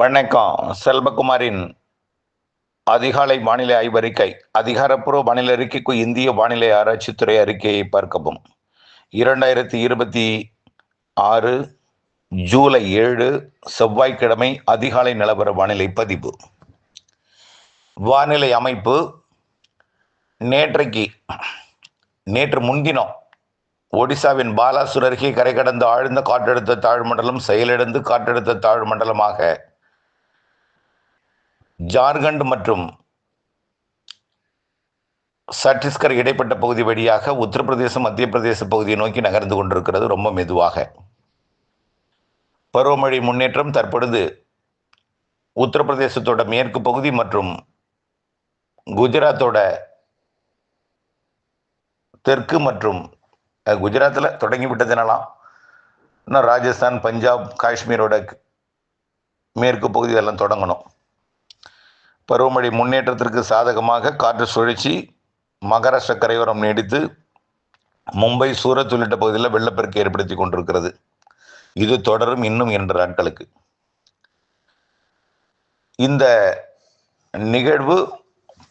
வணக்கம். செல்வகுமாரின் அதிகாலை வானிலை ஆய்வறிக்கை. அதிகாரப்பூர்வ வானிலை அறிக்கைக்கு இந்திய வானிலை ஆராய்ச்சித்துறை அறிக்கையை பார்க்கவும். 2026 ஜூலை 7 செவ்வாய்க்கிழமை அதிகாலை நிலவர வானிலை பதிவு. வானிலை அமைப்பு நேற்று முன்தினம் ஒடிசாவின் பாலாசூர் அருகே கரை கடந்த ஆழ்ந்த காற்றழுத்த தாழ்மண்டலம் செயலிழந்து காற்றழுத்த தாழ்மண்டலமாக ஜார்க்கண்ட் மற்றும் சத்தீஸ்கர் இடைப்பட்ட பகுதி வழியாக உத்தரப்பிரதேசம் மத்திய பிரதேச பகுதியை நோக்கி நகர்ந்து கொண்டிருக்கிறது ரொம்ப மெதுவாக. பருவமழை முன்னேற்றம் தற்பொழுது உத்தரப்பிரதேசத்தோட மேற்கு பகுதி மற்றும் குஜராத்தோட தெற்கு மற்றும் குஜராத்தில் தொடங்கிவிட்டதுனாலாம் இன்னும் ராஜஸ்தான், பஞ்சாப், காஷ்மீரோட மேற்கு பகுதி எல்லாம் தொடங்கணும். பருவமழை முன்னேற்றத்திற்கு சாதகமாக காற்று சுழற்சி மகாராஷ்டிர கரையோரம் நீடித்து மும்பை, சூரத் உள்ளிட்ட பகுதியில் வெள்ளப்பெருக்கு ஏற்படுத்தி கொண்டிருக்கிறது. இது தொடரும் இன்னும் 2 நாட்களுக்கு. இந்த நிகழ்வு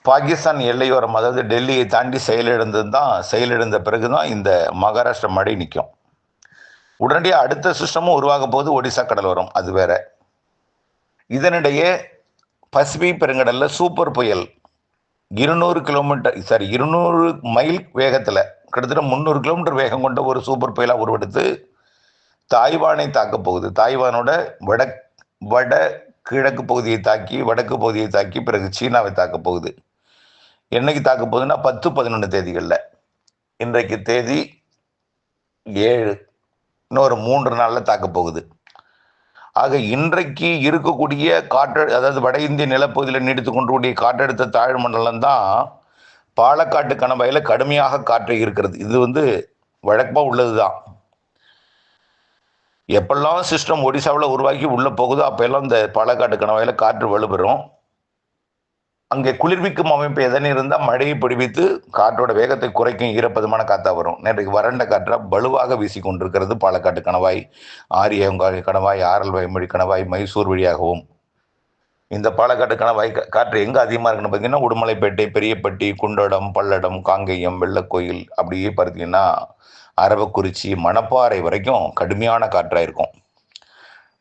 பாகிஸ்தான் எல்லையோரம், அதாவது டெல்லியை தாண்டி செயலிழந்த பிறகுதான் இந்த மகாராஷ்டிரா மழை நிற்கும். உடனடியாக அடுத்த சிஸ்டமும் உருவாக போது ஒடிசா கடலோரம், அது வேற. இதனிடையே பசிபிக் பெருங்கடலில் சூப்பர் புயல் 200 மைல் வேகத்தில் கிட்டத்தட்ட 300 கிலோமீட்டர் வேகம் கொண்ட ஒரு சூப்பர் புயலாக உருவெடுத்து தாய்வானை தாக்கப் போகுது. தாய்வானோட வட கிழக்கு பகுதியை தாக்கி, வடக்கு பகுதியை தாக்கி, பிறகு சீனாவை தாக்கப் போகுது. என்னைக்கு தாக்கப் போகுதுன்னா 10-11 தேதிகளில். இன்றைக்கு தேதி 7, இன்னொரு 3 நாளில் தாக்கப் போகுது. ஆக இன்றைக்கு இருக்கக்கூடிய அதாவது வட இந்திய நிலப்பகுதியில் நீடித்து கொண்டிருக்கூடிய காற்றழுத்த தாழ்மண்டலம் தான் பாலக்காட்டு கணவாயில் கடுமையாக காற்று இருக்கிறது. இது வழக்கமாக உள்ளது தான். எப்பெல்லாம் சிஸ்டம் ஒடிசாவில் உருவாக்கி உள்ளே போகுதோ அப்போல்லாம் இந்த பாலக்காட்டு கணவாயில் காற்று வலுப்பெறும். அங்கே குளிர்விக்கும் அமைப்பு எதனை இருந்தால் மழையை பிடிவித்து காற்றோட வேகத்தை குறைக்கும் ஈரப்பதமான காற்றா வரும். நேற்றைக்கு வறண்ட காற்றா வலுவாக வீசி கொண்டிருக்கிறது பாலக்காட்டு கணவாய், ஆரியங்காய் கணவாய், ஆரல் வயமொழி கணவாய், மைசூர் வழியாகவும். இந்த பாலக்காட்டு கணவாய் காற்று எங்கே அதிகமாக இருக்குன்னு பார்த்தீங்கன்னா உடுமலைப்பேட்டை, பெரியப்பட்டி, குண்டடம், பல்லடம், காங்கேயம், வெள்ளக்கோயில், அப்படியே பார்த்தீங்கன்னா அரவக்குறிச்சி, மணப்பாறை வரைக்கும் கடுமையான காற்றாக இருக்கும்.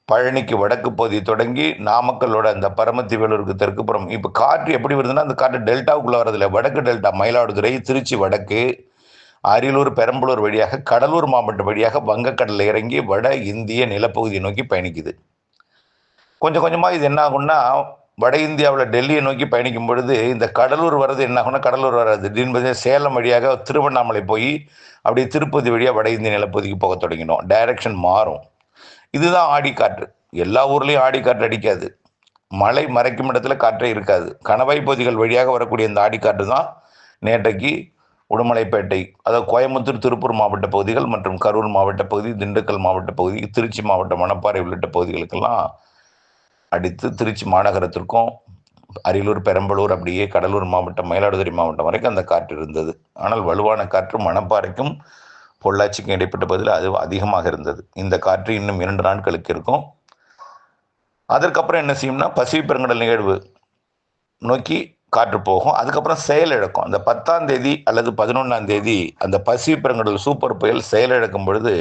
பழனிக்கு வடக்கு பகுதி தொடங்கி நாமக்கல்லோட அந்த பரமத்தி வேலூருக்கு தெற்குப்புறம். இப்போ காற்று எப்படி வருதுன்னா அந்த காற்று டெல்டாவுக்குள்ள வரதில்லை. வடக்கு டெல்டா, மயிலாடுதுறை, திருச்சி வடக்கு, அரியலூர், பெரம்பலூர் வழியாக கடலூர் மாவட்டம் வழியாக வங்கக்கடலில் இறங்கி வட இந்திய நிலப்பகுதியை நோக்கி பயணிக்குது. கொஞ்சம் கொஞ்சமாக இது என்ன ஆகும்னா வட இந்தியாவில் டெல்லியை நோக்கி பயணிக்கும் பொழுது இந்த கடலூர் வர்றது என்ன ஆகும்னா கடலூர் வராது. திடீர்னு சேலம் வழியாக திருவண்ணாமலை போய் அப்படியே திருப்பதி வழியாக வட இந்திய நிலப்பகுதிக்கு போக தொடங்கிடும். டைரக்ஷன் மாறும். இதுதான் ஆடிக்காற்று. எல்லா ஊர்லேயும் ஆடிக்காற்று அடிக்காது. மழை மறைக்கும் இடத்துல காற்றே இருக்காது. கணவாய் பகுதிகள் வழியாக வரக்கூடிய இந்த ஆடிக்காற்று தான் நேற்றைக்கு உடுமலைப்பேட்டை, அதாவது கோயம்புத்தூர், திருப்பூர் மாவட்ட பகுதிகள் மற்றும் கரூர் மாவட்ட பகுதி, திண்டுக்கல் மாவட்ட பகுதி, திருச்சி மாவட்டம், மணப்பாறை உள்ளிட்ட பகுதிகளுக்கெல்லாம் அடித்து திருச்சி மாநகரத்திற்கும் அரியலூர், பெரம்பலூர், அப்படியே கடலூர் மாவட்டம், மயிலாடுதுறை மாவட்டம் வரைக்கும் அந்த காற்று இருந்தது. ஆனால் வலுவான காற்று மணப்பாறைக்கும் பொள்ளாச்சிக்கும் இடைப்பட்ட பகுதியில் அது அதிகமாக இருந்தது. இந்த காற்று இன்னும் 2 நாட்களுக்கு இருக்கும். அதற்கப்புறம் என்ன செய்யும்னா பசிபிக் பெருங்கடல் நிகழ்வு நோக்கி காற்று போகும். அதுக்கப்புறம் செயலிழக்கும். அந்த 10ஆம் தேதி அல்லது 11ஆம் தேதி அந்த பசிபிக் பெருங்கடல் சூப்பர் புயல் செயலிழக்கும் பொழுது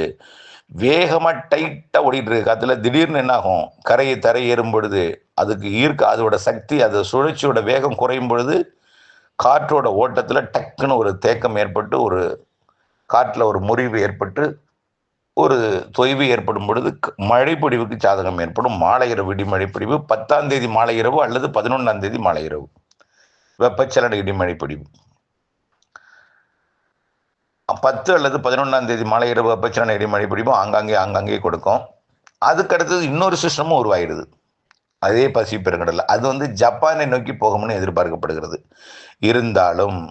வேகமாக டைட்டாக ஓடிட்டு இருக்க காற்றுல திடீர்னு என்ன ஆகும், தரை ஏறும் பொழுது அதுக்கு அதோட சக்தி, அது சுழற்சியோட வேகம் குறையும் பொழுது காற்றோட ஓட்டத்தில் டக்குன்னு ஒரு தேக்கம் ஏற்பட்டு, ஒரு காற்றில் ஒரு முறிவு ஏற்பட்டு, ஒரு தொய்வு ஏற்படும் பொழுது மழை பொழிவுக்கு சாதகம் ஏற்படும். மாலை இரவு இடிமழை பொழிவு 10ஆம் தேதி மாலை இரவு அல்லது 11ஆம் தேதி மாலை இரவு வெப்பச்சலன இடிமழை பொழிவு. 10 அல்லது 11ஆம் தேதி மாலை இரவு வெப்பச்சலன இடிமழை பொழிவு ஆங்காங்கே கொடுக்கும். அதுக்கடுத்தது இன்னொரு சிஸ்டமும் உருவாகிடுது அதே பசிபிக் பெருங்கடலில். அது ஜப்பானை நோக்கி போகும்னு எதிர்பார்க்கப்படுகிறது. இருந்தாலும்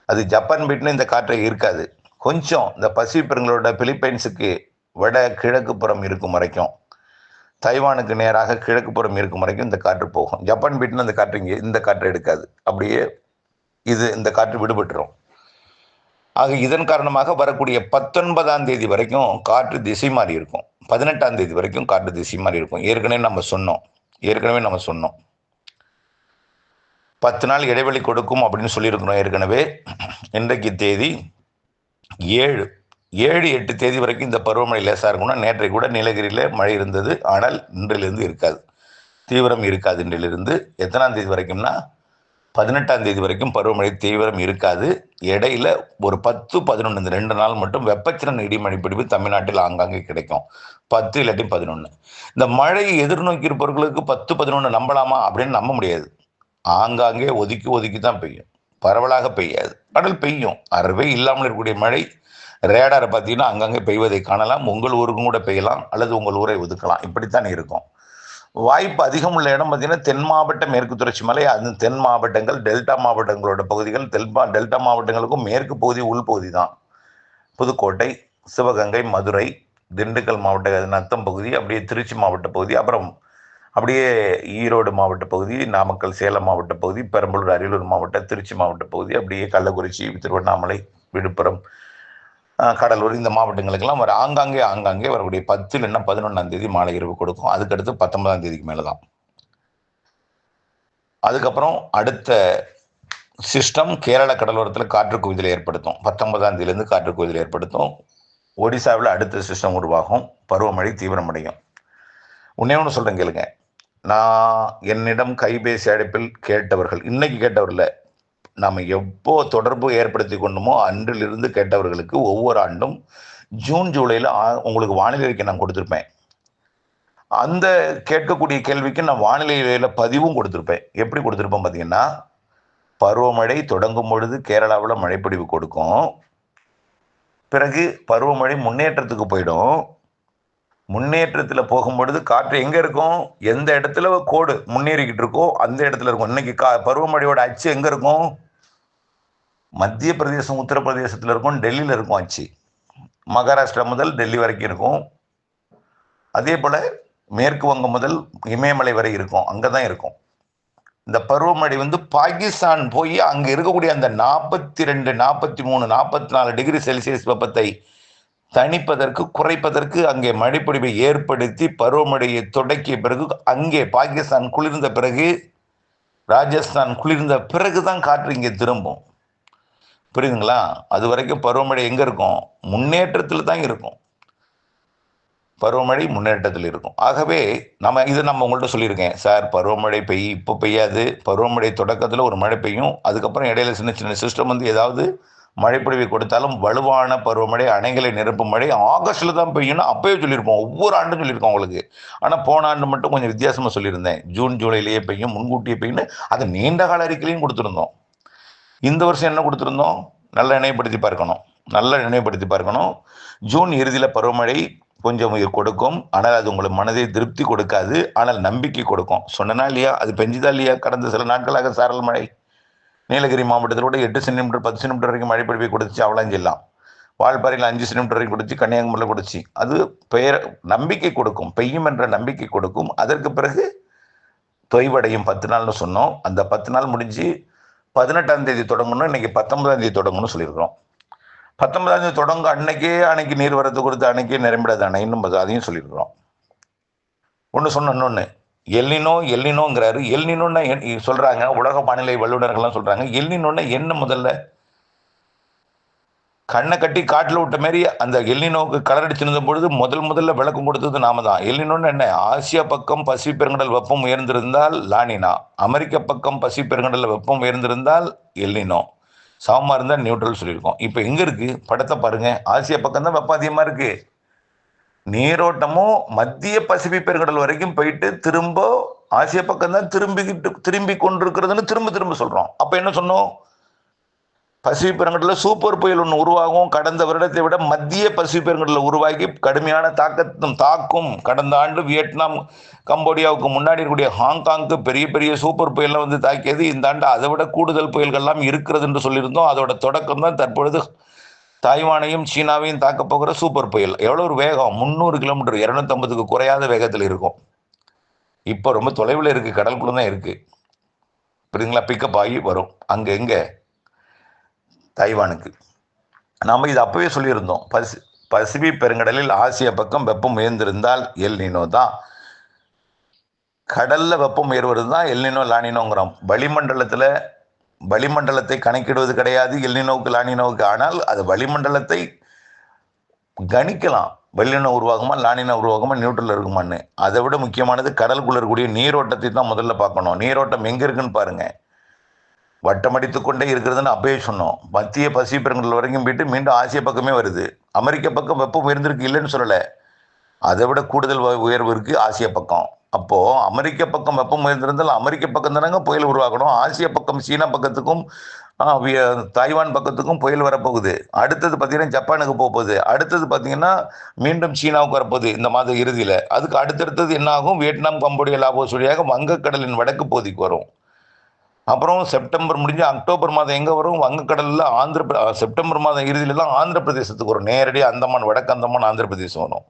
அது ஜப்பான் போயிட்டுன்னு இந்த காற்றை இருக்காது. கொஞ்சம் இந்த பசிபிக் பெருங்கடலோட பிலிப்பைன்ஸுக்கு வட கிழக்கு புறம் இருக்கும் வரைக்கும், தைவானுக்கு நேராக கிழக்கு புறம் இருக்கும் வரைக்கும் இந்த காற்று போகும். ஜப்பான் போயிட்டுன்னு அந்த காற்று இந்த காற்று எடுக்காது. அப்படியே இந்த காற்று விடுபட்டுரும். ஆக இதன் காரணமாக வரக்கூடிய 19ஆம் தேதி வரைக்கும் காற்று திசை மாறி இருக்கும். 18ஆம் தேதி வரைக்கும் காற்று திசை மாறி இருக்கும். ஏற்கனவே நம்ம சொன்னோம் ஏற்கனவே நம்ம சொன்னோம். 10 நாள் இடைவெளி கொடுக்கும் அப்படின்னு சொல்லியிருக்கிறோம் ஏற்கனவே. இன்றைக்கு தேதி 7, 8 தேதி வரைக்கும் இந்த பருவமழை லேசாக இருக்கும்னா, நேற்றைக்கு கூட நீலகிரியில் மழை இருந்தது. ஆனால் இன்றிலிருந்து இருக்காது, தீவிரம் இருக்காது. இன்றிலிருந்து எத்தனாம் தேதி வரைக்கும்னா 18ஆம் தேதி வரைக்கும் பருவமழை தீவிரம் இருக்காது. இடையில ஒரு 10, 11 இந்த 2 நாள் மட்டும் வெப்பச்சலன இடிமழை பிடிப்பு தமிழ்நாட்டில் ஆங்காங்கே கிடைக்கும். 10 இல்லாட்டி 11. இந்த மழையை எதிர்நோக்கி இருப்பவர்களுக்கு 10, 11 நம்பலாமா அப்படின்னு நம்ப முடியாது. ஆங்காங்கே ஒதுக்கி தான் பெய்யும், பரவலாக பெய்யாது, ஆனால் பெய்யும். அறவே இல்லாமல் இருக்கக்கூடிய மழை ரேடாரை பார்த்தீங்கன்னா அங்கங்கே பெய்வதை காணலாம். உங்கள் ஊருக்கும் கூட பெய்யலாம், அல்லது உங்கள் ஊரை ஒதுக்கலாம். இப்படித்தான் இருக்கும். வாய்ப்பு அதிகம் உள்ள இடம் பார்த்தீங்கன்னா தென் மாவட்ட மேற்கு தொடர்ச்சி மலை, அது தென் மாவட்டங்கள், டெல்டா மாவட்டங்களோட பகுதிகள். டெல்டா மாவட்டங்களுக்கும் மேற்கு பகுதி உள்பகுதி தான். புதுக்கோட்டை, சிவகங்கை, மதுரை, திண்டுக்கல் மாவட்ட நத்தம் பகுதி, அப்படியே திருச்சி மாவட்ட பகுதி, அப்புறம் அப்படியே ஈரோடு மாவட்ட பகுதி, நாமக்கல், சேலம் மாவட்ட பகுதி, பெரம்பலூர், அரியலூர் மாவட்ட, திருச்சி மாவட்ட பகுதி, அப்படியே கள்ளக்குறிச்சி, திருவண்ணாமலை, விழுப்புரம், கடலூர், இந்த மாவட்டங்களுக்கெல்லாம் ஆங்காங்கே வரக்கூடிய 10 இல்லைன்னா 11ஆம் தேதி மாலை இரவு கொடுக்கும். அதுக்கடுத்து 19ஆம் தேதிக்கு மேலே தான். அதுக்கப்புறம் அடுத்த சிஸ்டம் கேரள கடலோரத்தில் காற்று குவிதலை ஏற்படுத்தும். 19ஆம் தேதியிலேருந்து காற்று குவிதலை ஏற்படுத்தும். ஒடிசாவில் அடுத்த சிஸ்டம் உருவாகும், பருவமழை தீவிரமடையும். ஒன்னே ஒன்று சொல்கிறேன் கேளுங்க. நான் என்னிடம் கைபேசி அழைப்பில் கேட்டவர்கள், இன்னைக்கு கேட்டவர்கள், நாம் எப்போ தொடர்பு ஏற்படுத்தி கொண்டோமோ அன்றிலிருந்து கேட்டவர்களுக்கு ஒவ்வொரு ஆண்டும் ஜூன், ஜூலையில் உங்களுக்கு வானிலை அறிக்கை நான் கொடுத்துருப்பேன். அந்த கேட்கக்கூடிய கேள்விக்கு நான் வானிலையில பதிவும் கொடுத்துருப்பேன். எப்படி கொடுத்துருப்பேன் பார்த்தீங்கன்னா, பருவமழை தொடங்கும் பொழுது கேரளாவில் மழைப்பொழிவு கொடுக்கும். பிறகு பருவமழை முன்னேற்றத்துக்கு போயிடும். முன்னேற்றத்தில் போகும்பொழுது காற்று எங்கே இருக்கும், எந்த இடத்துல கோடு முன்னேறிக்கிட்டு இருக்கோ அந்த இடத்துல இருக்கும். இன்னைக்கு பருவமழையோட அச்சு எங்கே இருக்கும், மத்திய பிரதேசம், உத்தரப்பிரதேசத்தில் இருக்கும், டெல்லியில் இருக்கும் அச்சு. மகாராஷ்டிரா முதல் டெல்லி வரைக்கும் இருக்கும். அதே போல் மேற்கு வங்கம் முதல் இமயமலை வரை இருக்கும், அங்கே தான் இருக்கும். இந்த பருவமழை பாகிஸ்தான் போய் அங்கே இருக்கக்கூடிய அந்த 42, 43, 44 டிகிரி செல்சியஸ் வெப்பத்தை தணிப்பதற்கு, குறைப்பதற்கு அங்கே மழைப்பொழிவை ஏற்படுத்தி பருவமழையை தொடக்கிய பிறகு, அங்கே பாகிஸ்தான் குளிர்ந்த பிறகு, ராஜஸ்தான் குளிர்ந்த பிறகு தான் காற்று இங்கே திரும்பும். புரியுதுங்களா? அது வரைக்கும் பருவமழை எங்கே இருக்கும், முன்னேற்றத்தில் தான் இருக்கும். பருவமழை முன்னேற்றத்தில் இருக்கும். ஆகவே நம்ம உங்கள்கிட்ட சொல்லியிருக்கேன் சார், பருவமழை இப்போ பெய்யாது. பருவமழை தொடக்கத்தில் ஒரு மழை பெய்யும், அதுக்கப்புறம் இடையில சின்ன சின்ன சிஸ்டம் ஏதாவது மழைப்பொழிவை கொடுத்தாலும் வலுவான பருவமழை, அணைகளை நிரப்பும் மழை ஆகஸ்டில் தான் பெய்யும்னு அப்பவே சொல்லியிருப்போம். ஒவ்வொரு ஆண்டும் சொல்லியிருக்கோம் உங்களுக்கு. ஆனால் போன ஆண்டு மட்டும் கொஞ்சம் வித்தியாசமாக சொல்லியிருந்தேன். ஜூன், ஜூலையிலேயே பெய்யும், முன்கூட்டியே பெய்யும்னு அது நீண்ட கால அறிக்கையிலையும் கொடுத்துருந்தோம். இந்த வருஷம் என்ன கொடுத்துருந்தோம், நல்லா நினைவுபடுத்தி பார்க்கணும். ஜூன் இறுதியில் பருவமழை கொஞ்சம் கொடுக்கும், ஆனால் அது உங்களுக்கு மனதை திருப்தி கொடுக்காது, ஆனால் நம்பிக்கை கொடுக்கும். சொன்னா இல்லையா, அது பெஞ்சுதா இல்லையா? கடந்த சில நாட்களாக சாரல் மழை நீலகிரி மாவட்டத்தில் கூட 8 சென்டிமீட்டர் 10 சென்டிமீட்டர் வரைக்கும் மழை பொழிவை கொடுத்துச்சு. அவளாஞ்சில்லாம் வால்பாறையில் 5 சென்டிமீட்டர் வரைக்கும் கொடுத்து, கன்னியாகுமரியில் கொடுத்து. அது நம்பிக்கை கொடுக்கும், பெய்யும் என்ற நம்பிக்கை கொடுக்கும். அதற்கு பிறகு தொய்வடையும் 10 நாள்னு சொன்னோம். அந்த 10 நாள் முடிஞ்சு 18ஆம் தேதி தொடங்கணும். இன்னைக்கு 19ஆம் தேதி தொடங்கணும்னு சொல்லியிருக்கிறோம். 19ஆம் தேதி தொடங்க அன்னைக்கு நீர் வரத்து கொடுத்து அன்னைக்கே நிரம்பிடாது அணை, இன்னும் அதையும் சொல்லியிருக்கிறோம். ஒன்று சொன்ன இன்னொன்று, எல்னினோங்கிறாரு. எல்னினோன்னா சொல்றாங்க, உலக வானிலை வல்லுநர்கள்லாம் சொல்றாங்க. எல்னினோன்னா என்ன? முதல்ல கண்ணை கட்டி காட்டில் விட்ட மாதிரி அந்த எல்னினோவுக்கு கலர் அடிச்சிருந்த பொழுது முதல்ல விளக்கம் கொடுத்தது நாம தான். எல்னினோன்னு என்ன, ஆசியா பக்கம் பசிபிக் பெருங்கடல் வெப்பம் உயர்ந்திருந்தால் லானினா, அமெரிக்க பக்கம் பசிபிக் பெருங்கடல் வெப்பம் உயர்ந்திருந்தால் எல்னினோ, சமமாக இருந்தால் நியூட்ரல் சொல்லியிருக்கோம். இப்போ எங்கே இருக்குது படத்தை பாருங்க. ஆசியா பக்கம் தான் வெப்பம் அதிகமாக இருக்குது. நீரோட்டமும் மத்திய பசிபிக் பெருங்கடல் வரைக்கும் போயிட்டு திரும்ப ஆசிய பக்கம் தான் திரும்பி கொண்டிருக்கிறதுன்னு திரும்ப சொல்றோம். அப்ப என்ன சொன்னோம், பசிபிக் பெருங்கடலில் சூப்பர் புயல் ஒன்று உருவாகும். கடந்த வருடத்தை விட மத்திய பசிபிக் பெருங்கடலில் உருவாகி கடுமையான தாக்கும். கடந்த ஆண்டு வியட்நாம், கம்போடியாவுக்கு முன்னாடி இருக்கக்கூடிய ஹாங்காங்க்கு பெரிய சூப்பர் புயல்லாம் தாக்கியது. இந்த ஆண்டு அதை விட கூடுதல் புயல்கள்லாம் இருக்கிறது என்று சொல்லியிருந்தோம். அதோட தொடக்கம் தான் தற்பொழுது தாய்வானையும் சீனாவையும் தாக்க போகிற சூப்பர் புயல். எவ்வளோ ஒரு வேகம், 300 கிலோமீட்டர், 250க்கு குறையாத வேகத்தில் இருக்கும். இப்போ ரொம்ப தொலைவில் இருக்குது, கடலுக்குள்ள தான் இருக்குது. புரியுதுங்களா? பிக்கப் ஆகி வரும். அங்கே எங்கே, தாய்வானுக்கு. நாம் இது அப்பவே சொல்லியிருந்தோம். பசிபிக் பெருங்கடலில் ஆசிய பக்கம் வெப்பம் உயர்ந்திருந்தால் எல் நீனோ தான். கடல்ல வெப்பம் ஏறுவது தான் எல்னினோ லானினோங்கிறோம். வளிமண்டலத்தை கணக்கிடுவது கிடையாது எல்னினோவுக்கு லானினோவுக்கு. ஆனால் அது வளிமண்டலத்தை கணிக்கலாம். வெள்ளினம் உருவாகுமா, லானினா உருவாகுமா, நியூட்ரல் இருக்குமான்னு. அதை விட முக்கியமானது கடலுக்குள்ள இருக்கக்கூடிய நீரோட்டத்தை தான் முதல்ல பார்க்கணும். நீரோட்டம் எங்க இருக்குன்னு பாருங்க. வட்டமடித்து கொண்டே இருக்கிறதுன்னு அப்பயே சொன்னோம். மத்திய பசிபிக் பெருங்கடல் வரைக்கும் போயிட்டு மீண்டும் ஆசிய பக்கமே வருது. அமெரிக்க பக்கம் வெப்பம் உயர்ந்திருக்கு, இல்லைன்னு சொல்லலை. அதை விட கூடுதல் உயர்வு இருக்கு ஆசிய பக்கம். அப்போ அமெரிக்க பக்கம் வெப்பம் உயர்ந்திருந்தால் அமெரிக்க பக்கம் தானங்க புயல் உருவாக்கணும். ஆசிய பக்கம் சீனா பக்கத்துக்கும் தாய்வான் பக்கத்துக்கும் புயல் வரப்போகுது. அடுத்தது பார்த்தீங்கன்னா ஜப்பானுக்கு போகுது. அடுத்தது பார்த்தீங்கன்னா மீண்டும் சீனாவுக்கு வரப்போகுது இந்த மாத இறுதியில். அதுக்கு அடுத்தடுத்தது என்ன ஆகும்? வியட்நாம், கம்போடியா, லாவோஸ் வழியாக வங்கக்கடலின் வடக்கு பகுதிக்கு வரும். அப்புறம் செப்டம்பர் முடிஞ்சு அக்டோபர் மாதம் எங்கே வரும்? வங்கக்கடலில் செப்டம்பர் மாதம் இறுதியில தான் ஆந்திர பிரதேசத்துக்கு வரும். நேரடியாக அந்தமான், வடக்கு அந்தமான், ஆந்திர பிரதேசம் வரும்.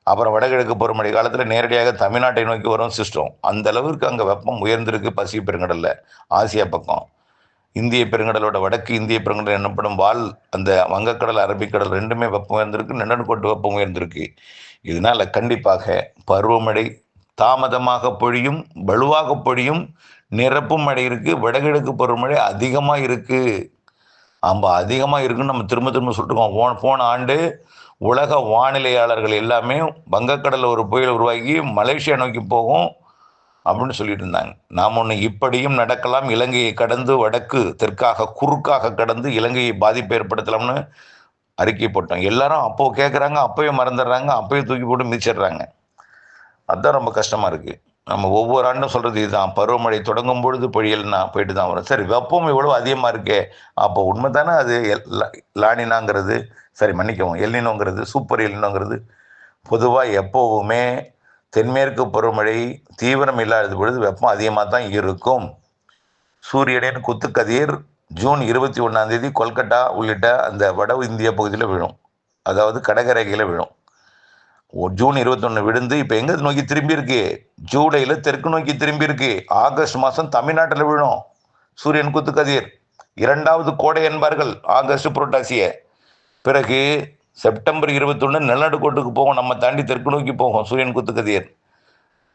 அப்புறம் வடகிழக்கு பருவமழை காலத்தில் நேரடியாக தமிழ்நாட்டை நோக்கி வரும் சிஸ்டம். அந்த அளவிற்கு அங்கே வெப்பம் உயர்ந்திருக்கு பசிபிக் பெருங்கடலில். ஆசியா பக்கம் இந்திய பெருங்கடலோட வடக்கு இந்திய பெருங்கடல் எனப்படும் அந்த வங்கக்கடல், அரபிக்கடல் ரெண்டுமே வெப்பம் உயர்ந்திருக்கு. நெடுங்கோட்டு வெப்பம் உயர்ந்திருக்கு. இதனால கண்டிப்பாக பருவமழை தாமதமாக பொழியும், வலுவாக பொழியும், நிரப்பும் மழை இருக்கு. வடகிழக்கு பருவமழை அதிகமாக இருக்கு. அதிகமாக இருக்குன்னு நம்ம திரும்ப திரும்ப சொல்லிட்டுருக்கோம். போன ஆண்டு உலக வானிலையாளர்கள் எல்லாமே வங்கக்கடலில் ஒரு புயல் உருவாகி மலேசியா நோக்கி போகும் அப்படின்னு சொல்லிட்டு இருந்தாங்க. நாம் ஒன்று இப்படியும் நடக்கலாம், இலங்கையை கடந்து வடக்கு தெற்காக குறுக்காக கடந்து இலங்கையை பாதிப்பு ஏற்படுத்தலாம்னு அறிக்கை போட்டோம். எல்லாரும் அப்போ கேட்குறாங்க, அப்போயே மறந்துடுறாங்க, அப்போயே தூக்கி போட்டு மிதிச்சிடுறாங்க. அதுதான் ரொம்ப கஷ்டமாக இருக்குது. நம்ம ஒவ்வொரு ஆண்டும் சொல்கிறது இதுதான். பருவமழை தொடங்கும் பொழுது பொழியல்னா போயிட்டு தான் வரும். சரி, வெப்பம் இவ்வளோ அதிகமாக இருக்கே, அப்போ உண்மை தானே அது லானினாங்கிறது, சரி மன்னிக்கவும், எல்னினோங்கிறது, சூப்பர் எல்னினோங்கிறது. பொதுவாக எப்போவுமே தென்மேற்கு பருவமழை தீவிரம் இல்லாத பொழுது வெப்பம் அதிகமாக தான் இருக்கும். சூரியனின் குத்துக்கதிர் ஜூன் 21 கொல்கட்டா உள்ளிட்ட அந்த வட இந்திய பகுதியில் விழும். அதாவது கடகரேகையில் விழும். ஜூன் 21 விழுந்து இப்போ எங்கே நோக்கி திரும்பி இருக்கு? ஜூலையில் தெற்கு நோக்கி திரும்பி இருக்கு. ஆகஸ்ட் மாதம் தமிழ்நாட்டில் விழும் சூரியன் குத்துக்கதிர். 2வது கோடை என்பார்கள் ஆகஸ்ட் புரட்டாசிய. பிறகு செப்டம்பர் 21 நிலநடுக்கோட்டுக்கு போகும். நம்ம தாண்டி தெற்கு நோக்கி போகும் சூரியன் குத்துக்கதிர்.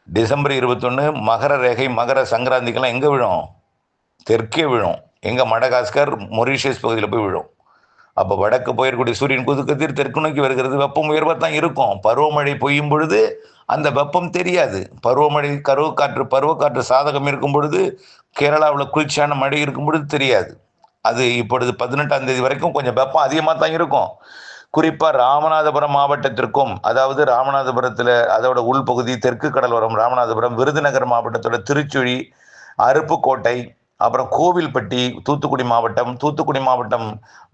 டிசம்பர் 21 மகர ரேகை, மகர சங்கராந்திக்கெல்லாம் எங்கே விழும்? தெற்கே விழும். எங்கே? மடகாஸ்கர், மொரீஷியஸ் பகுதியில் போய் விழும். அப்போ வடக்கு போயிருக்கூடிய சூரியன் குத்துக்கதிர் தெற்கு நோக்கி வருகிறது. வெப்பம் உயர்வாக தான் இருக்கும். பருவமழை பொய்யும் பொழுது அந்த வெப்பம் தெரியாது. பருவமழை பருவக்காற்று சாதகம் இருக்கும் பொழுது, கேரளாவில் குளிர்ச்சியான மழை இருக்கும் பொழுது தெரியாது. அது இப்பொழுது 18ஆம் தேதி வரைக்கும் கொஞ்சம் வெப்பம் அதிகமாக தான் இருக்கும். குறிப்பாக ராமநாதபுரம் மாவட்டத்திற்கும், அதாவது ராமநாதபுரத்தில் அதோட உள்பகுதி தெற்கு கடலோரம் ராமநாதபுரம், விருதுநகர் மாவட்டத்தோட திருச்சுழி, அருப்புக்கோட்டை, அப்புறம் கோவில்பட்டி, தூத்துக்குடி மாவட்டம்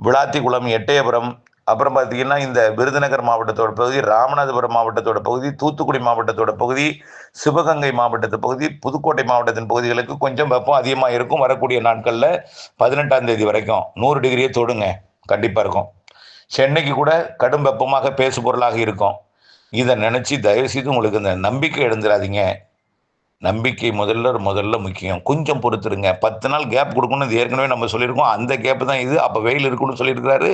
விளாத்திக்குளம், எட்டயபுரம், அப்புறம் பார்த்தீங்கன்னா இந்த விருதுநகர் மாவட்டத்தோட பகுதி, ராமநாதபுரம் மாவட்டத்தோட பகுதி, தூத்துக்குடி மாவட்டத்தோட பகுதி, சிவகங்கை மாவட்டத்து பகுதி, புதுக்கோட்டை மாவட்டத்தின் பகுதிகளுக்கு கொஞ்சம் வெப்பம் அதிகமாக இருக்கும். வரக்கூடிய நாட்களில் 18ஆம் தேதி வரைக்கும் 100 டிகிரியை தொடுங்க, கண்டிப்பாக இருக்கும். சென்னைக்கு கூட கடும் வெப்பமாக பேசு பொருளாக இருக்கும். இதை நினச்சி தயவுசெய்து உங்களுக்கு இந்த நம்பிக்கை எழுந்துடாதீங்க. நம்பிக்கை முதல்ல முக்கியம். கொஞ்சம் பொறுத்துருங்க. 10 நாள் கேப் கொடுக்கணும். இது ஏற்கனவே நம்ம சொல்லியிருக்கோம். அந்த கேப்பு தான் இது. அப்போ வெயில் இருக்குன்னு சொல்லியிருக்கிறாரு.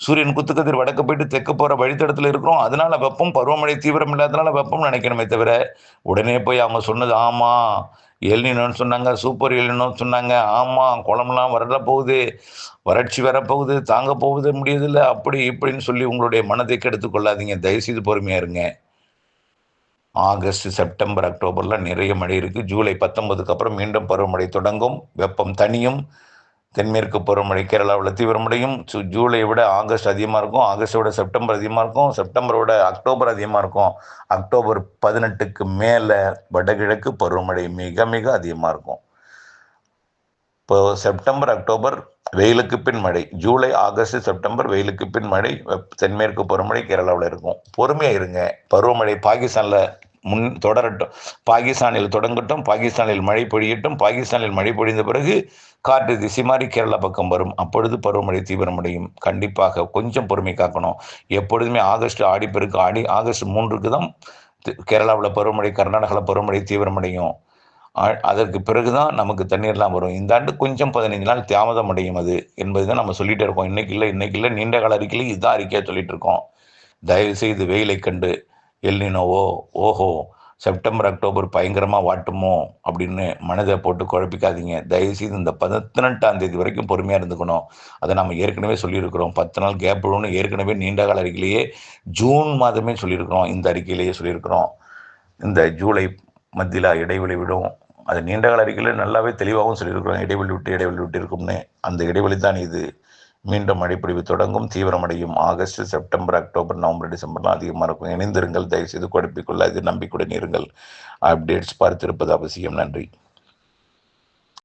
சூரியன் குத்துக்கதிர் வடக்கு போயிட்டு தெற்கு போகிற வழித்தடத்தில் இருக்கிறோம். அதனால வெப்பம், பருவமழை தீவிரம் இல்லாதனால வெப்பம் நினைக்கணுமே தவிர, உடனே போய் அவங்க சொன்னது ஆமாம் எல்னினோன்னு சொன்னாங்க, சூப்பர் எல்னினோன்னு சொன்னாங்க, ஆமாம் குளம்லாம் வர போகுது, வறட்சி வரப்போகுது, தாங்க போகுது முடியதில்லை, அப்படி இப்படின்னு சொல்லி உங்களுடைய மனதை கெடுத்து கொள்ளாதீங்க. தயவுசெய்து பொறுமையாக இருங்க. ஆகஸ்ட், செப்டம்பர், அக்டோபரில் நிறைய மழை இருக்குது. ஜூலை 19க்கு அப்புறம் மீண்டும் பருவமழை தொடங்கும். வெப்பம் தனியும். தென்மேற்கு பருவமழை கேரளாவில் தீவிரமடையும். ஜூலையை விட ஆகஸ்ட் அதிகமாக இருக்கும். ஆகஸ்ட்டை விட செப்டம்பர் அதிகமாக இருக்கும். செப்டம்பரை விட அக்டோபர் அதிகமாக இருக்கும். அக்டோபர் 18க்கு மேலே வடகிழக்கு பருவமழை மிக மிக அதிகமாக இருக்கும். இப்போ செப்டம்பர், அக்டோபர் வெயிலுக்கு பின் மழை. ஜூலை, ஆகஸ்ட், செப்டம்பர் வெயிலுக்கு பின் மழை. தென்மேற்கு பருவமழை கேரளாவில் இருக்கும். பொறுமையாக இருங்க. பருவமழை பாகிஸ்தானில் தொடரட்டும். பாகிஸ்தானில் தொடங்கட்டும். பாகிஸ்தானில் மழை பொழியட்டும். பாகிஸ்தானில் மழை பொழிந்த பிறகு காற்று திசை மாறி கேரளா பக்கம் வரும். அப்பொழுது பருவமழை தீவிரமடையும். கண்டிப்பாக கொஞ்சம் பொறுமை காக்கணும். எப்பொழுதுமே ஆகஸ்ட் ஆடிப்பெருக்கு ஆகஸ்ட் 3க்கு தான் கேரளாவில் பருவமழை, கர்நாடகாவில் பருவமழை தீவிரமடையும். அதற்கு பிறகுதான் நமக்கு தண்ணீர்லாம் வரும். இந்த ஆண்டு கொஞ்சம் 15 நாள் தாமதம் அடையும் அது என்பது தான் நம்ம சொல்லிகிட்டே இருக்கோம். இன்னைக்கு இல்லை நீண்ட கால அறிக்கையில் இதுதான் அறிக்கையாக சொல்லிட்டு இருக்கோம். தயவு செய்து வெயிலை கண்டு எல்னினோவோ ஓஹோ செப்டம்பர் அக்டோபர் பயங்கரமாக வாட்டுமோ அப்படின்னு மனதை போட்டு குழப்பிக்காதீங்க. தயவுசெய்து இந்த 18ஆம் தேதி வரைக்கும் பொறுமையாக இருந்துக்கணும். அதை நம்ம ஏற்கனவே சொல்லியிருக்கிறோம். 10 நாள் கேப் விடும்னு ஏற்கனவே நீண்டகால அறிக்கையிலேயே ஜூன் மாதமே சொல்லியிருக்கிறோம். இந்த அறிக்கையிலேயே சொல்லியிருக்கிறோம். இந்த ஜூலை மத்தியில் இடைவெளி விடும். அது நீண்டகால அறிக்கையில் நல்லாவே தெளிவாகவும் சொல்லியிருக்கிறோம். இடைவெளி விட்டு இருக்கும்னு. அந்த இடைவெளி தான் இது. மீண்டும் மழைப்பொழிவு தொடங்கும், தீவிரமடையும். ஆகஸ்ட், செப்டம்பர், அக்டோபர், நவம்பர், டிசம்பர்லாம் அதிகமாக இருக்கும். இணைந்திருங்கள். தயவுசெய்து குழப்பிக்கொள்ள இது நம்பிக்கையுடன் இருங்கள். அப்டேட்ஸ் பார்த்திருப்பது அவசியம். நன்றி.